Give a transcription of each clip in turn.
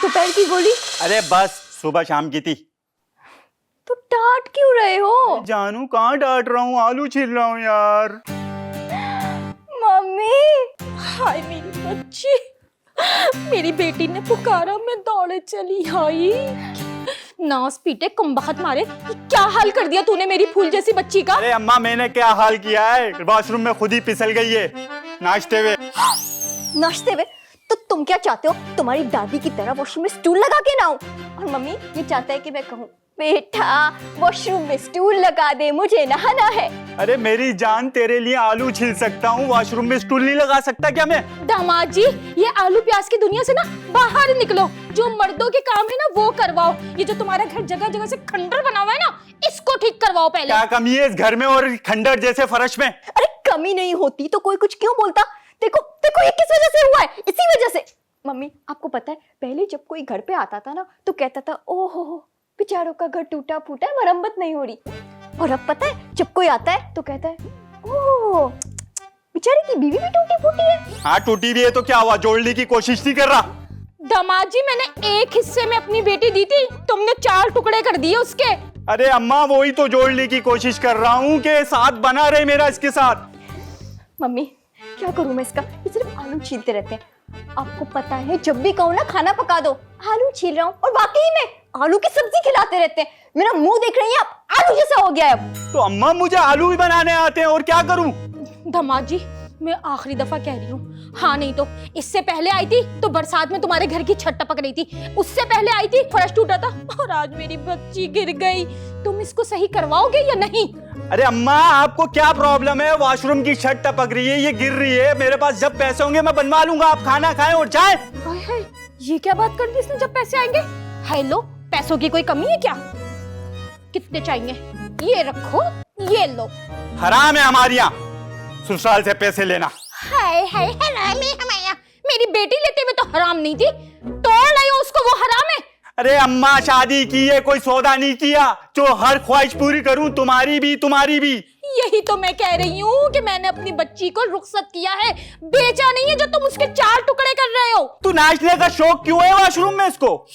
दोपहर की गोली? अरे बस सुबह शाम की थी। तो डांट क्यों रहे हो? जानू कहाँ डांट रहा हूँ, आलू छील रहा हूँ यार। मम्मी, हाय मेरी बच्ची, मेरी बेटी ने पुकारा, मैं दौड़े चली आई। नास पीटे कमबख्त मारे, ये क्या हाल कर दिया तूने मेरी फूल जैसी बच्ची का। अरे अम्मा मैंने क्या हाल किया है, वॉशरूम में खुद ही फिसल गई है नाचते हुए। नाचते हुए? तो तुम क्या चाहते हो, तुम्हारी दादी की तरह वॉशरूम में स्टूल लगा के ना हो? और मम्मी ये चाहता है कि मैं कहूँ बेटा वॉशरूम में स्टूल लगा दे, मुझे नहाना है। अरे मेरी जान, तेरे लिए आलू छील सकता हूँ, वॉशरूम में स्टूल नहीं लगा सकता क्या मैं? दामाद जी, ये आलू प्याज की दुनिया से ना बाहर निकलो, जो मर्दों के काम है ना वो करवाओ। ये जो तुम्हारा घर जगह जगह से खंडर बना हुआ है ना, इसको ठीक करवाओ पहले। क्या कमी है इस घर में और खंडर जैसे फर्श में? अरे कमी नहीं होती तो कोई कुछ क्यों बोलता? देखो देखो ये किस वजह से हुआ है, इसी वजह से। मम्मी आपको पता है, पहले जब कोई घर पे आता था ना तो कहता था ओहो बेचारों का घर टूटा फूटा है, मरम्मत नहीं हो रही। और अब पता है जब कोई आता है तो कहता है ओह बेचारे की बीवी भी टूटी फूटी है। हाँ टूटी भी है तो क्या हुआ, जोड़ने की कोशिश नहीं कर रहा? दामाद जी, मैंने एक हिस्से में अपनी बेटी दी थी, तुमने 4 टुकड़े कर दिए उसके। अरे अम्मा वही तो जोड़ने की कोशिश कर रहा हूँ कि साथ बना रहे मेरा इसके साथ। मम्मी क्या करूं मैं इसका, ये सिर्फ आलू छीलते रहते हैं। आपको पता है जब भी कहूँ ना खाना पका दो, आलू छील रहा हूँ और वाकई में आलू की सब्जी खिलाते रहते हैं। मेरा मुंह देख रही हैं आप, आलू जैसा हो गया है अब। तो अम्मा मुझे आलू भी बनाने आते हैं और क्या करूं? दामाद जी, मैं आखिरी दफा कह रही हूँ, हाँ नहीं तो इससे पहले आई थी तो बरसात में तुम्हारे घर की छत टपक रही थी, उससे पहले आई थी फर्श टूटा था, और आज मेरी बच्ची गिर गई। तुम इसको सही करवाओगे या नहीं? अरे अम्मा आपको क्या प्रॉब्लम है, वॉशरूम की छत टपक रही है, ये गिर रही है, मेरे पास जब पैसे होंगे मैं बनवा लूंगा, आप खाना खाएं और जाएं। हाय हाय, ये क्या बात कर दी इसने, जब पैसे आएंगे? हेलो, पैसों की कोई कमी है क्या? कितने चाहिए? ये रखो, ये लो। हराम है हमारे यहाँ ससुराल से पैसे लेना। हाय हाय, हराम है हमारे यहाँ। मेरी बेटी लेते हुए तो हराम नहीं थी, तोड़ लाई हो उसको, वो हराम है। अरे अम्मा शादी की है, कोई सौदा नहीं किया जो हर ख्वाहिश पूरी करूं, तुम्हारी भी तुम्हारी भी। यही तो मैं कह रही हूँ कि मैंने अपनी बच्ची को रुखसत किया है, बेचा नहीं है जो तुम उसके 4 टुकड़े कर रहे हो। तू नाचने का शौक क्यों है वॉशरूम में इसको?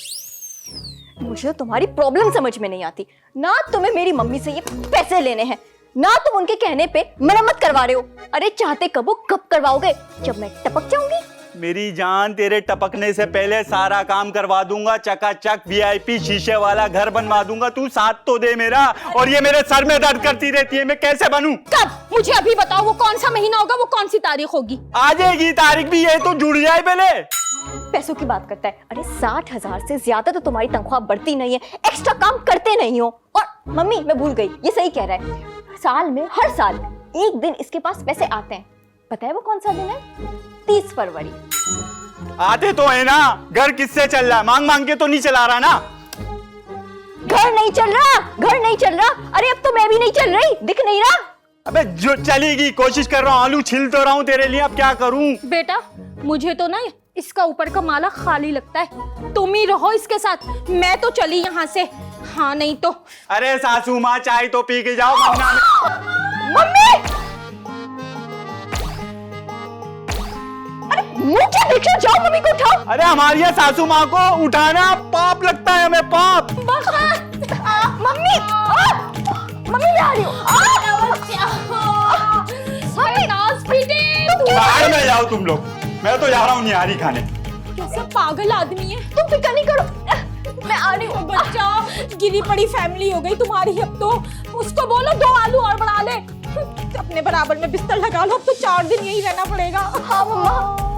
मुझे तो तुम्हारी प्रॉब्लम समझ में नहीं आती। ना तुम्हें मेरी मम्मी से ये पैसे लेने हैं, ना तुम उनके कहने पे मरम्मत करवा रहे हो। अरे चाहते कब हो कब करवाओगे, जब मैं टपक जाऊंगी? मेरी जान, तेरे टपकने से पहले सारा काम करवा दूंगा, चकाचक VIP शीशे वाला घर बनवा दूंगा। तू साथ तो दे मेरा, और ये मेरे सर में दर्द करती रहती है, मैं कैसे बनूं? कब? मुझे अभी बताओ, वो कौन सा महीना होगा, वो कौन सी तारीख होगी? आ जाएगी तारीख भी, ये तो जुड़ जाए पहले। पैसों की बात करता है। अरे 60,000 से ज्यादा तो तुम्हारी तनख्वाह बढ़ती नहीं है, एक्स्ट्रा काम करते नहीं हो। और मम्मी मैं भूल गई, ये सही कह रहा है, साल में हर साल एक दिन इसके पास पैसे आते हैं। पता है वो कौन सा दिन है? 30 फरवरी। आते तो है ना, घर किससे चल रहा है, मांग मांग के तो नहीं चला रहा ना। घर नहीं चल रहा, घर नहीं चल रहा। अरे अब तो मैं भी नहीं चल रही, दिख नहीं रहा। अबे जो चलेगी, कोशिश कर रहा हूँ, आलू छिल तो रहा हूँ तेरे लिए, अब क्या करूँ? बेटा मुझे तो ना इसका ऊपर का माला खाली लगता है, तुम ही रहो इसके साथ, मैं तो चली यहाँ से। हाँ नहीं तो। अरे सासू माँ चाय तो पी के जाओ। मम्मी मुंह क्या देख रहे हो, जाओ मम्मी को उठाओ। अरे हमारी यहाँ सासू माँ को उठाना पाप लगता है, हमें पाप। मम्मी मम्मी मैं आ रही हूँ। बाहर में जाओ तुम लोग, मैं तो जा रहा हूँ निहारी खाने। कैसा पागल आदमी है। तुम फिक्र नहीं करो, मैं आ रही हूँ। बच्चा, गिरी पड़ी फैमिली हो गई तुम्हारी अब तो। उसको बोलो 2 आलू और बढ़ा ले, अपने बराबर में बिस्तर लगा लो, अब तो 4 दिन यही रहना पड़ेगा। हाँ मम्मा।